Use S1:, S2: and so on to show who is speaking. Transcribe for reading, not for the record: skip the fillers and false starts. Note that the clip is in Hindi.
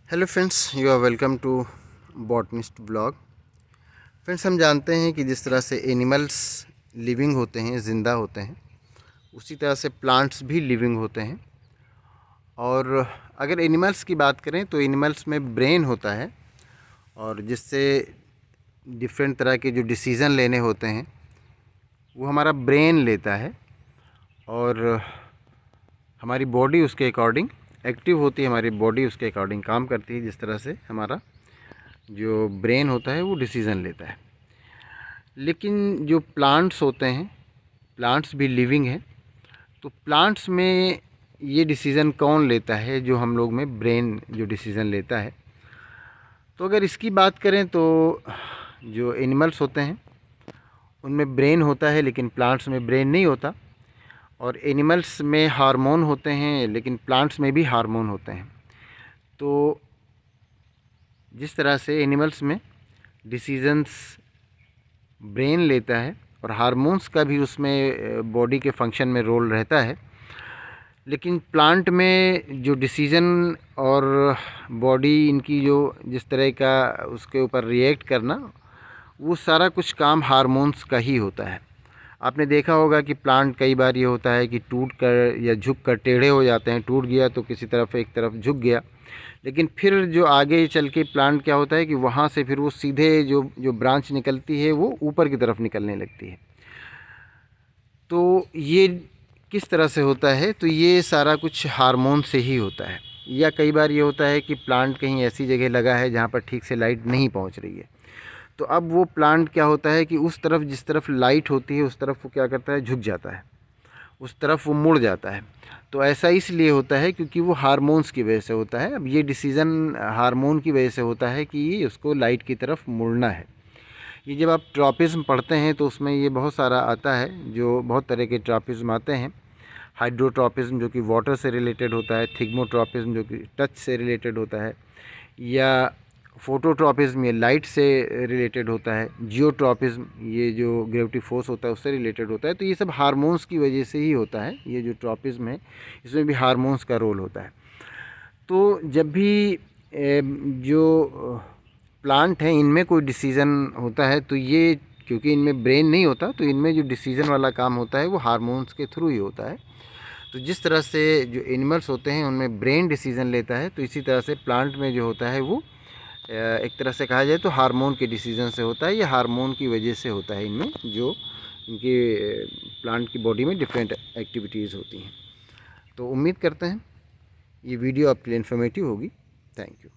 S1: Hello friends, you are welcome to botanist blog. Friends, हम जानते हैं कि जिस तरह से एनिमल्स लिविंग होते हैं, ज़िंदा होते हैं, उसी तरह से प्लांट्स भी लिविंग होते हैं। और अगर एनिमल्स की बात करें तो एनिमल्स में ब्रेन होता है, और जिससे डिफरेंट तरह के जो डिसीज़न लेने होते हैं वो हमारा ब्रेन लेता है, और हमारी बॉडी उसके अकॉर्डिंग एक्टिव होती है, हमारी बॉडी उसके अकॉर्डिंग काम करती है, जिस तरह से हमारा जो ब्रेन होता है वो डिसीज़न लेता है। लेकिन जो प्लांट्स होते हैं, प्लांट्स भी लिविंग हैं, तो प्लांट्स में ये डिसीज़न कौन लेता है? जो हम लोग में ब्रेन जो डिसीज़न लेता है। तो अगर इसकी बात करें तो जो एनिमल्स होते हैं उनमें ब्रेन होता है, लेकिन प्लांट्स में ब्रेन नहीं होता। और एनिमल्स में हार्मोन होते हैं, लेकिन प्लांट्स में भी हार्मोन होते हैं। तो जिस तरह से एनिमल्स में डिसीजंस ब्रेन लेता है और हार्मोन्स का भी उसमें बॉडी के फंक्शन में रोल रहता है, लेकिन प्लांट में जो डिसीजन और बॉडी इनकी जो जिस तरह का उसके ऊपर रिएक्ट करना, वो सारा कुछ काम हार्मोन्स का ही होता है। आपने देखा होगा कि प्लांट कई बार ये होता है कि टूट कर या झुक कर टेढ़े हो जाते हैं। टूट गया तो किसी तरफ एक तरफ झुक गया, लेकिन फिर जो आगे चल के प्लांट क्या होता है कि वहाँ से फिर वो सीधे जो जो ब्रांच निकलती है वो ऊपर की तरफ निकलने लगती है। तो ये किस तरह से होता है? तो ये सारा कुछ हार्मोन से ही होता है। या कई बार ये होता है कि प्लांट कहीं ऐसी जगह लगा है जहाँ पर ठीक से लाइट नहीं पहुँच रही है, तो अब वो प्लांट क्या होता है कि उस तरफ जिस तरफ लाइट होती है उस तरफ वो क्या करता है, झुक जाता है, उस तरफ वो मुड़ जाता है। तो ऐसा इसलिए होता है क्योंकि वो हार्मोन्स की वजह से होता है। अब ये डिसीज़न हार्मोन की वजह से होता है कि उसको लाइट की तरफ मुड़ना है। ये जब आप ट्रॉपिज़्म पढ़ते हैं तो उसमें ये बहुत सारा आता है, जो बहुत तरह के ट्रॉपिज़्म आते हैं। हाइड्रोट्रॉपिज़्म जो कि वाटर से रिलेटेड होता है, थिग्मोट्रॉपिज़्म जो कि टच से रिलेटेड होता है, या फोटोट्रॉपिज़्म ये लाइट से रिलेटेड होता है, जियोट्रॉपिज़्म ये जो ग्रेविटी फोर्स होता है उससे रिलेटेड होता है। तो ये सब हार्मोन्स की वजह से ही होता है। ये जो ट्रॉपिज़्म है इसमें भी हार्मोन्स का रोल होता है। तो जब भी जो प्लांट हैं इनमें कोई डिसीज़न होता है, तो ये क्योंकि इनमें ब्रेन नहीं होता, तो इनमें जो डिसीज़न वाला काम होता है वो हार्मोन्स के थ्रू ही होता है। तो जिस तरह से जो एनिमल्स होते हैं उनमें ब्रेन डिसीज़न लेता है, तो इसी तरह से प्लांट में जो होता है वो एक तरह से कहा जाए तो हार्मोन के डिसीज़न से होता है, या हार्मोन की वजह से होता है। इनमें जो इनके प्लांट की बॉडी में डिफरेंट एक्टिविटीज़ होती हैं। तो उम्मीद करते हैं ये वीडियो आपके लिए इन्फॉर्मेटिव होगी। Thank you.